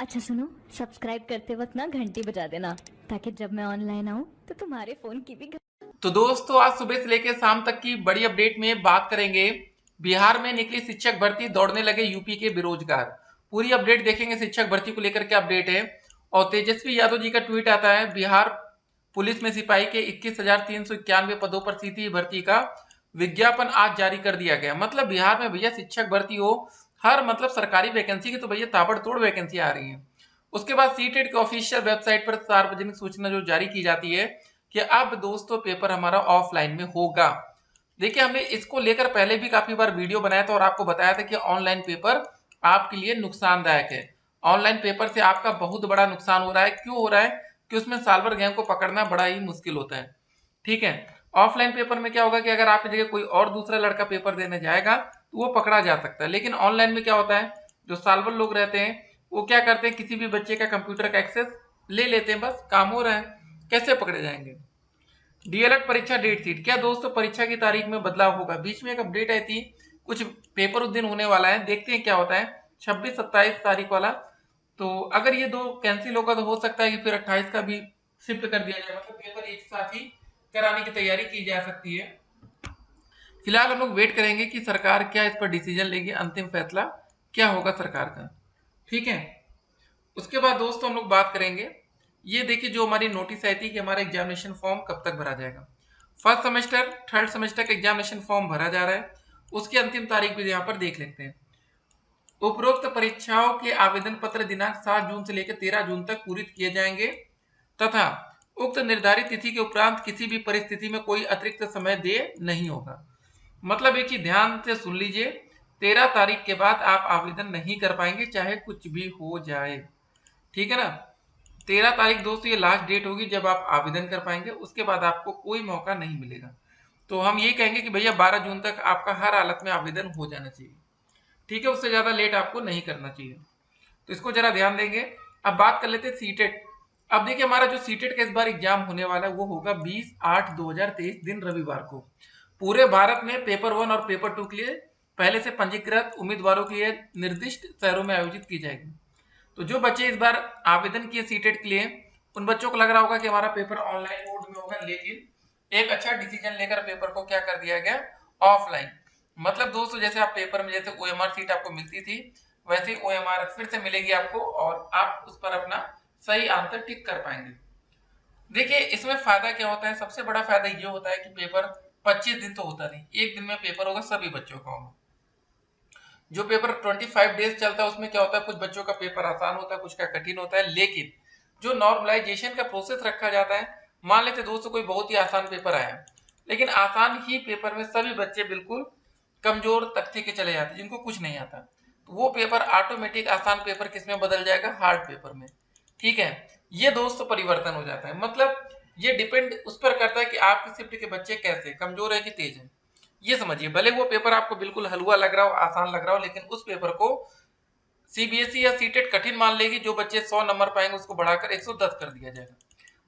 अच्छा सुनो, सब्सक्राइब करते वक्त ना घंटी बजा देना ताकि जब मैं ऑनलाइन आऊँ तो तुम्हारे फोन की भी तो दोस्तों आज सुबह से लेकर शाम तक की बड़ी अपडेट में बात करेंगे। बिहार में निकली शिक्षक भर्ती, दौड़ने लगे यूपी के बेरोजगार। पूरी अपडेट देखेंगे शिक्षक भर्ती को लेकर क्या अपडेट है। और तेजस्वी यादव जी का ट्वीट आता है, बिहार पुलिस में सिपाही के 21,391 पदों पर सीधी भर्ती का विज्ञापन आज जारी कर दिया गया। मतलब बिहार में भैया शिक्षक भर्ती हो, हर मतलब सरकारी वैकेंसी की तो भैया ताबड़तोड़ वैकेंसी आ रही है। उसके बाद सीटेट के ऑफिशियल वेबसाइट पर सार्वजनिक सूचना जो जारी की जाती है कि अब दोस्तों पेपर हमारा ऑफलाइन में होगा। देखिए हमने इसको लेकर पहले भी काफी बार वीडियो बनाया था और आपको बताया था कि ऑनलाइन पेपर आपके लिए नुकसानदायक है। ऑनलाइन पेपर से आपका बहुत बड़ा नुकसान हो रहा है। क्यों हो रहा है? कि उसमें साल भर गैंग को पकड़ना बड़ा ही मुश्किल होता है। ठीक है, ऑफलाइन पेपर में क्या होगा कि अगर आपकी जगह कोई और दूसरा लड़का पेपर देने जाएगा तो वो पकड़ा जा सकता है। लेकिन ऑनलाइन में क्या होता है, जो साल भर लोग रहते हैं वो क्या करते हैं, किसी भी बच्चे का कंप्यूटर का एक्सेस ले लेते हैं, बस काम हो रहा है। कैसे पकड़े जाएंगे? डीएलएड परीक्षा डेट शीट, क्या दोस्तों परीक्षा की तारीख में बदलाव होगा? बीच में एक अपडेट आई थी, कुछ पेपर उस दिन होने वाला है, देखते हैं क्या होता है। 26-27 तारीख वाला, तो अगर ये दो कैंसिल होगा तो हो सकता है कि फिर 28 का भी शिफ्ट कर दिया जाए, मतलब पेपर एक साथ ही कराने की तैयारी की जा सकती है। फिलहाल हम लोग वेट करेंगे कि सरकार क्या इस पर डिसीजन लेगी, अंतिम फैसला क्या होगा सरकार का। ठीक है, उसके बाद दोस्तों हम लोग बात करेंगे, ये देखिए जो हमारी नोटिस आई थी कि हमारा एग्जामिनेशन फॉर्म कब तक भरा जाएगा। फर्स्ट सेमेस्टर थर्ड सेमेस्टर का एग्जामिनेशन फॉर्म भरा जा रहा है, उसकी अंतिम तारीख भी यहाँ पर देख लेते हैं। उपरोक्त परीक्षाओं के आवेदन पत्र दिनांक 7 जून से लेकर 13 जून तक पूरित किए जाएंगे तथा उक्त निर्धारित तिथि के उपरांत किसी भी परिस्थिति में कोई अतिरिक्त समय देय नहीं होगा। मतलब एक ही ध्यान से सुन लीजिए, 13 तारीख के बाद आप आवेदन नहीं कर पाएंगे चाहे कुछ भी हो जाए। ठीक है ना? 13 तारीख दोस्तों ये लास्ट डेट होगी जब आप आवेदन कर पाएंगे, उसके बाद आपको कोई मौका नहीं मिलेगा। तो हम ये कहेंगे कि भैया 12 जून तक आपका हर हालत में आवेदन हो जाना चाहिए। ठीक है, उससे ज्यादा लेट आपको नहीं करना चाहिए, तो इसको जरा ध्यान देंगे। अब बात कर लेते हैं सीटेट। अब देखिए हमारा जो सीटेट का इस बार एग्जाम होने वाला है वो होगा 20/8/2023 दिन रविवार को। पूरे भारत में पेपर 1 और पेपर 2 के लिए पहले से पंजीकृत उम्मीदवारों के लिए निर्दिष्ट शहरों में आयोजित की जाएगी। तो जो बच्चे इस बार आवेदन किए सीटेट के लिए, उन बच्चों को लग रहा होगा कि हमारा पेपर ऑनलाइन मोड में होगा, लेकिन एक अच्छा डिसीजन लेकर पेपर को क्या कर दिया गया, ऑफलाइन। मतलब दोस्तों जैसे आप पेपर में जैसे ओएमआर सीट आपको मिलती थी, वैसे ओएमआर फिर से मिलेगी आपको और आप उस पर अपना सही आंसर टिक कर पाएंगे। देखिए इसमें फायदा क्या होता है, सबसे बड़ा फायदा ये होता है कि पेपर 25 दिन तो होता नहीं, एक दिन में पेपर होगा, सभी बच्चों का होगा। जो पेपर 25 डेज चलता है उसमें क्या होता है, कुछ बच्चों का पेपर आसान होता है, कुछ का कठिन होता है। लेकिन जो नॉर्मलाइजेशन का प्रोसेस रखा जाता है, मान लेते दोस्तों कोई बहुत ही आसान पेपर आया, लेकिन आसान ही पेपर में सभी बच्चे बिल्कुल कमजोर तख्ते के चले जाते जिनको कुछ नहीं आता, तो वो पेपर ऑटोमेटिक आसान पेपर किस में बदल जाएगा, हार्ड पेपर में। ठीक है, ये दोस्तों परिवर्तन हो जाता है। मतलब ये डिपेंड उस पर करता है कि आपकी शिफ्ट के बच्चे कैसे कमजोर है कि तेज है। ये समझिए, भले वो पेपर आपको बिल्कुल हलवा लग रहा हो, आसान लग रहा हो, लेकिन उस पेपर को सीबीएसई या सीटेट कठिन मान लेगी, जो बच्चे 100 नंबर पाएंगे उसको बढ़ाकर 110 कर दिया जाएगा।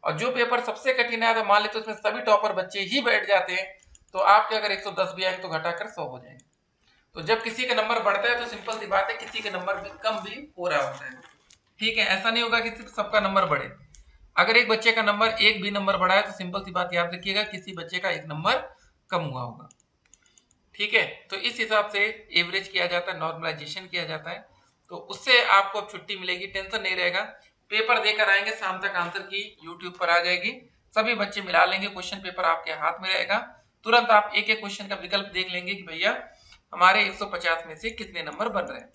और जो पेपर सबसे कठिन है तो मान लेते उसमें सभी टॉपर बच्चे ही बैठ जाते हैं, तो आपके अगर 110 भी आएंगे तो घटाकर 100 हो जाएंगे। तो जब किसी का नंबर बढ़ता है तो सिंपल सी बात है किसी के नंबर भी कम भी हो रहा होता है। ठीक है, ऐसा नहीं होगा कि सिर्फ सबका नंबर बढ़े। अगर एक बच्चे का नंबर एक भी नंबर बढ़ा है तो सिंपल सी बात याद रखिएगा, किसी बच्चे का एक नंबर कम हुआ होगा। ठीक है, तो इस हिसाब से एवरेज किया जाता है, नॉर्मलाइजेशन किया जाता है, तो उससे आपको अब छुट्टी मिलेगी, टेंशन नहीं रहेगा। पेपर देकर आएंगे, शाम तक आंसर की यूट्यूब पर आ जाएगी, सभी बच्चे मिला लेंगे, क्वेश्चन पेपर आपके हाथ में रहेगा। तुरंत आप एक एक क्वेश्चन का विकल्प देख लेंगे कि भैया हमारे 150 में से कितने नंबर बन रहे हैं।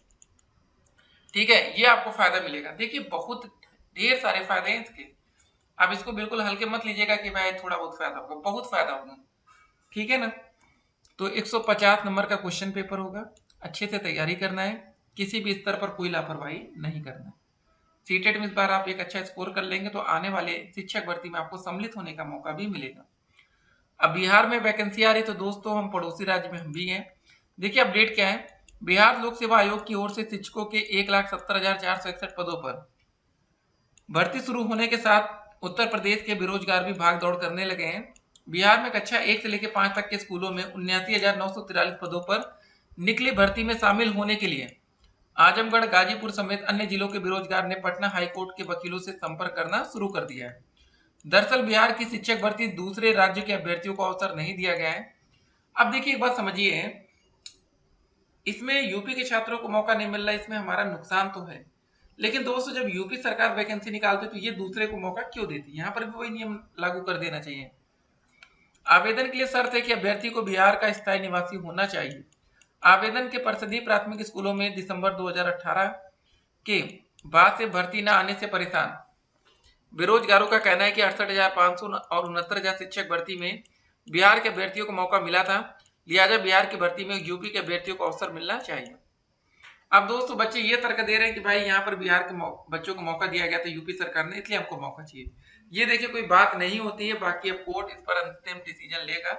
ठीक है, ये आपको फायदा मिलेगा। देखिए बहुत ढेर सारे फायदे हैं इसके, आप इसको बिल्कुल हल्के मत लीजिएगा कि भाई थोड़ा बहुत फायदा होगा, बहुत फायदा होगा। ठीक है ना? तो 150 नंबर का क्वेश्चन पेपर होगा, अच्छे से तैयारी करना है, किसी भी स्तर पर कोई लापरवाही नहीं करना है। सीटेट में इस बार आप एक अच्छा स्कोर कर लेंगे तो आने वाले शिक्षक भर्ती में आपको सम्मिलित होने का मौका भी मिलेगा। अब बिहार में वैकेंसी आ रही तो दोस्तों हम पड़ोसी राज्य में हम भी हैं। देखिए अपडेट क्या है, बिहार लोक सेवा आयोग की ओर से शिक्षकों के 1,70,461 पदों पर भर्ती शुरू होने के साथ उत्तर प्रदेश के बेरोजगार भी भाग दौड़ करने लगे हैं। बिहार में कक्षा 1 से लेकर 5 तक के स्कूलों में 79,943 पदों पर निकली भर्ती में शामिल होने के लिए आजमगढ़, गाजीपुर समेत अन्य जिलों के बेरोजगार ने पटना हाईकोर्ट के वकीलों से संपर्क करना शुरू कर दिया है। दरअसल बिहार की शिक्षक भर्ती दूसरे राज्य के अभ्यर्थियों को अवसर नहीं दिया गया है। अब देखिए एक बात समझिए, इसमें यूपी के छात्रों को मौका नहीं मिल रहा है, इसमें हमारा नुकसान तो है। लेकिन दोस्तों जब यूपी सरकार वैकेंसी निकालती तो ये दूसरे को मौका क्यों देती है? यहाँ पर भी वही नियम लागू कर देना चाहिए। आवेदन के लिए शर्त है कि अभ्यर्थी को बिहार का स्थायी निवासी होना चाहिए। आवेदन के परिषदीय प्राथमिक स्कूलों में दिसंबर 2018 के बाद से भर्ती न आने से परेशान बेरोजगारों का कहना है कि 68,500 और 69,000 शिक्षक भर्ती में बिहार के अभ्यर्थियों को मौका मिला था, लिहाजा बिहार की भर्ती में यूपी के अभ्यर्थियों को अवसर मिलना चाहिए। अब दोस्तों बच्चे ये तर्क दे रहे हैं कि भाई यहाँ पर बिहार के बच्चों को मौका दिया गया था यूपी सरकार ने, इसलिए हमको मौका चाहिए। ये देखिए कोई बात नहीं होती है, बाकी अब कोर्ट इस पर अंतिम डिसीजन लेगा।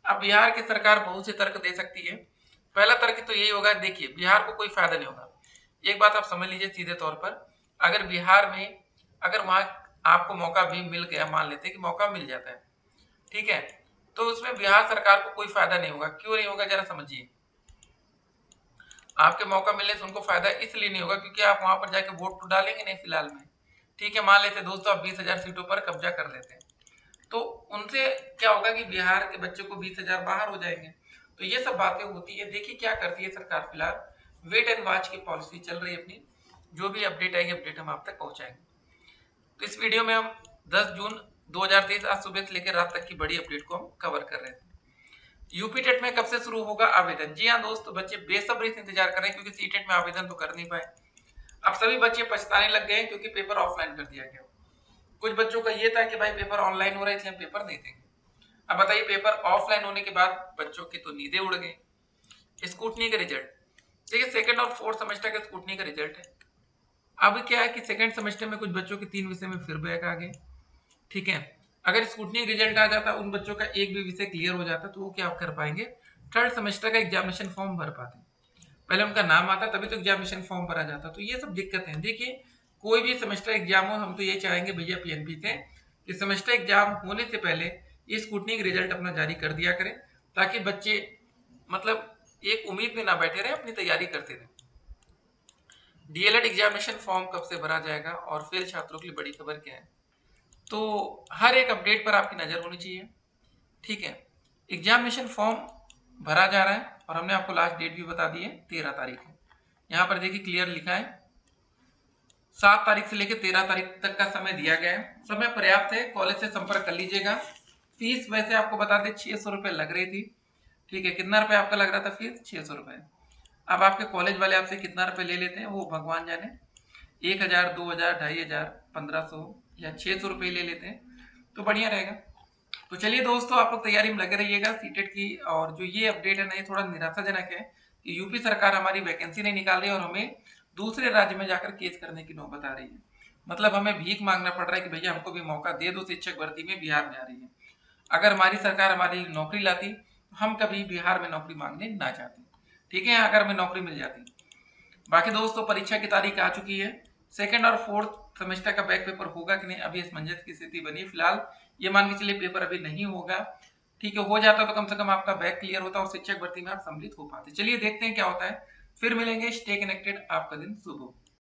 अब बिहार की सरकार बहुत से तर्क दे सकती है। पहला तर्क तो यही होगा, देखिए बिहार को कोई फायदा नहीं होगा। एक बात आप समझ लीजिए सीधे तौर पर, अगर बिहार में अगर वहां आपको मौका भी मिल गया, मान लेते हैं कि मौका मिल जाता है, ठीक है, तो उसमें बिहार सरकार को कोई फायदा नहीं होगा। क्यों नहीं होगा जरा समझिए। आपके मौका मिलने से उनको फायदा इसलिए नहीं होगा क्योंकि आप वहां पर जाके वोट तो डालेंगे नहीं फिलहाल में, ठीक है। मान लेते दोस्तों आप 20,000 सीटों पर कब्जा कर लेते हैं, तो उनसे क्या होगा कि बिहार के बच्चों को 20,000 बाहर हो जाएंगे। तो ये सब बातें होती है। देखिए क्या करती है सरकार, फिलहाल वेट एंड वॉच की पॉलिसी चल रही है अपनी। जो भी अपडेट आएगी अपडेट हम आप तक पहुंचाएंगे। तो इस वीडियो में हम 10 जून 2023 आज सुबह से लेकर रात तक की बड़ी अपडेट को हम कवर कर रहे थे। यूपी टेट में कब से शुरू होगा आवेदन? जी हाँ दोस्तों, बच्चे बेसब्री से इंतजार कर रहे हैं क्योंकि सी टेट में आवेदन तो कर नहीं पाए। अब सभी बच्चे पछताने लग गए हैं क्योंकि पेपर ऑफलाइन कर दिया गया। कुछ बच्चों का ये था कि भाई पेपर ऑनलाइन हो रहा है इसलिए हम पेपर नहीं देंगे। अब बताइए पेपर ऑफलाइन होने के बाद बच्चों की तो नींदें उड़ गई। स्कूटनी का रिजल्ट देखिए, सेकंड और फोर्थ सेमेस्टर का स्कूटनी का रिजल्ट है। अब क्या है कि सेकंड सेमेस्टर में कुछ बच्चों के 3 विषय में फिर बैक आ गए, ठीक है। अगर स्कूटनी रिजल्ट आ जाता, उन बच्चों का एक भी विषय क्लियर हो जाता, तो वो क्या कर पाएंगे, थर्ड सेमेस्टर का एग्जामिनेशन फॉर्म भर पाते। पहले उनका नाम आता तभी तो एग्जामिनेशन फॉर्म भरा जाता। तो ये सब दिक्कत है। देखिए कोई भी सेमेस्टर एग्जाम हो, हम तो ये चाहेंगे भैया पीएनपी से कि सेमेस्टर एग्जाम होने से पहले ये स्कूटनी का रिजल्ट अपना जारी कर दिया करें, ताकि बच्चे मतलब एक उम्मीद में ना बैठे रहे, अपनी तैयारी करते रहे। डीएलएड एग्जामिनेशन फॉर्म कब से भरा जाएगा और फेल छात्रों के लिए बड़ी खबर क्या है? तो हर एक अपडेट पर आपकी नजर होनी चाहिए, ठीक है। एग्जामिनेशन फॉर्म भरा जा रहा है और हमने आपको लास्ट डेट भी बता दी है, 13 तारीख है। यहाँ पर देखिए क्लियर लिखा है 7 तारीख से लेकर 13 तारीख तक का समय दिया गया है। समय पर्याप्त है, कॉलेज से संपर्क कर लीजिएगा। फीस वैसे आपको बता दें 600 रुपये लग रही थी, ठीक है। कितना रुपये आपका लग रहा था फीस? 600 रुपये। अब आपके कॉलेज वाले आपसे कितना रुपये ले लेते हैं वो भगवान जाने, 1,000, 2,000, 2,500, 1,500 या 600 रुपये ले लेते हैं तो बढ़िया रहेगा। तो चलिए दोस्तों, आप लोग तैयारी में लगे रहिएगा सीटेट की। और जो ये अपडेट है ना, ये थोड़ा निराशाजनक है कि यूपी सरकार हमारी वैकेंसी नहीं निकाल रही और हमें दूसरे राज्य में जाकर केस करने की नौबत आ रही है। मतलब हमें भीख मांगना पड़ रहा है कि भैया हमको भी मौका दे दो, शिक्षक भर्ती में बिहार में आ रही है। अगर हमारी सरकार हमारे लिए नौकरी लाती, हम कभी बिहार में नौकरी मांगने ना जाते, ठीक है, अगर हमें नौकरी मिल जाती। बाकी दोस्तों परीक्षा की तारीख आ चुकी है। सेकंड और फोर्थ सेमेस्टर का बैक पेपर होगा कि नहीं, अभी असमंजस की स्थिति बनी। फिलहाल ये मान के चलिए पेपर अभी नहीं होगा, ठीक है। हो जाता तो कम से कम आपका बैक क्लियर होता और शिक्षक भर्ती में आप सम्मिलित हो पाते। चलिए देखते हैं क्या होता है, फिर मिलेंगे। स्टे कनेक्टेड, आपका दिन शुभ हो।